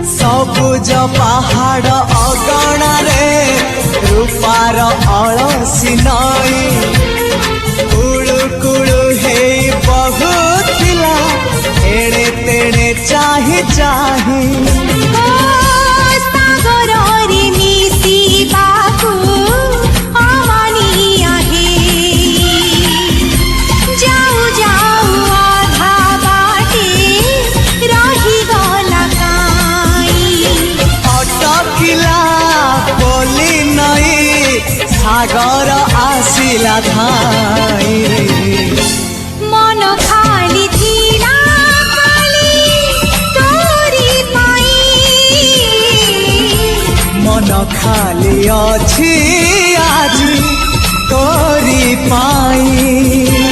सबुज पहाड़ अगणा रे रूपार अलसी नई कुळु कुळु हे बहुथिला एणे तेणे चाहि चाहि सागर आसिला धाई मन खाली थिला खाली तोरी पाई मन खाली अछि आज तोरी पाई।